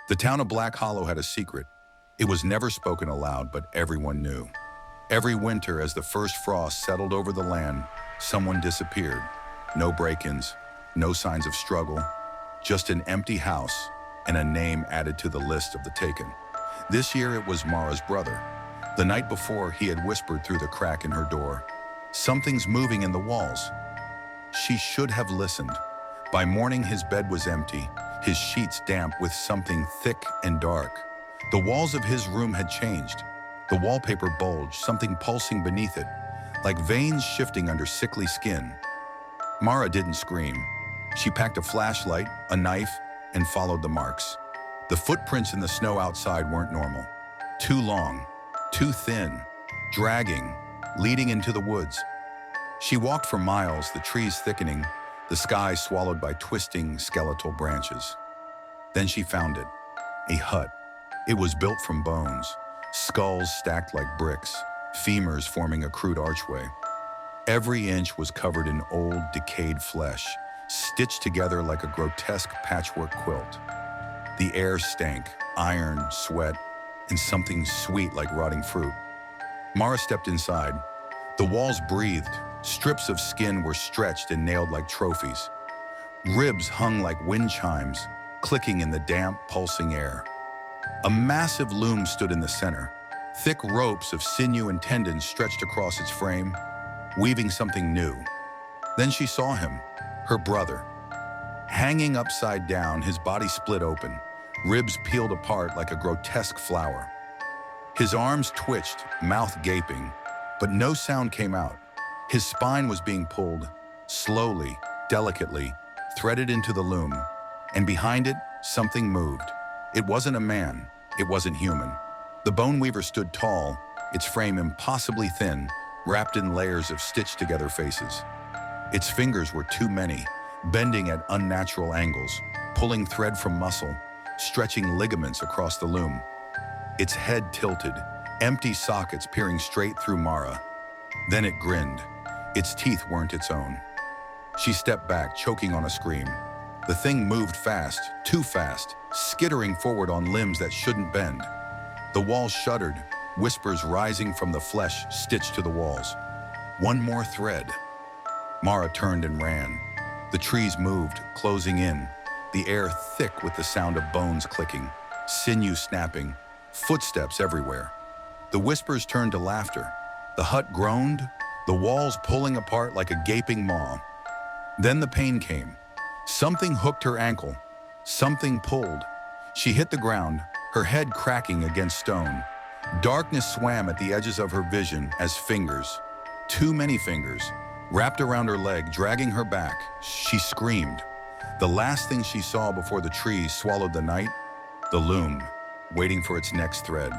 The town of Black Hollow had a secret. It was never spoken aloud, but everyone knew. Every winter, as the first frost settled over the land, someone disappeared. No break-ins, no signs of struggle, just an empty house and a name added to the list of the taken. This year it was Mara's brother. The night before, he had whispered through the crack in her door, "Something's moving in the walls." She should have listened. By morning, his bed was empty, his sheets damp with something thick and dark. The walls of his room had changed. The wallpaper bulged, something pulsing beneath it, like veins shifting under sickly skin. Mara didn't scream. She packed a flashlight, a knife, and followed the marks. The footprints in the snow outside weren't normal. Too long, too thin, dragging, leading into the woods. She walked for miles, the trees thickening, the sky swallowed by twisting skeletal branches. Then she found it, a hut. It was built from bones, skulls stacked like bricks, femurs forming a crude archway. Every inch was covered in old, decayed flesh, stitched together like a grotesque patchwork quilt. The air stank, iron, sweat, and something sweet like rotting fruit. Mara stepped inside. The walls breathed. Strips of skin were stretched and nailed like trophies. Ribs hung like wind chimes, clicking in the damp, pulsing air. A massive loom stood in the center. Thick ropes of sinew and tendons stretched across its frame, weaving something new. Then she saw him, her brother. Hanging upside down, his body split open, ribs peeled apart like a grotesque flower. His arms twitched, mouth gaping, but no sound came out. His spine was being pulled, slowly, delicately, threaded into the loom, and behind it, something moved. It wasn't a man, it wasn't human. The bone weaver stood tall, its frame impossibly thin, wrapped in layers of stitched-together faces. Its fingers were too many, bending at unnatural angles, pulling thread from muscle, stretching ligaments across the loom. Its head tilted, empty sockets peering straight through Mara. Then it grinned. Its teeth weren't its own. She stepped back, choking on a scream. The thing moved fast, too fast, skittering forward on limbs that shouldn't bend. The walls shuddered, whispers rising from the flesh stitched to the walls. One more thread. Mara turned and ran. The trees moved, closing in, the air thick with the sound of bones clicking, sinew snapping, footsteps everywhere. The whispers turned to laughter. The hut groaned, the walls pulling apart like a gaping maw. Then the pain came. Something hooked her ankle. Something pulled. She hit the ground, her head cracking against stone. Darkness swam at the edges of her vision as fingers, too many fingers, wrapped around her leg, dragging her back. She screamed. The last thing she saw before the trees swallowed the night, the loom, waiting for its next thread.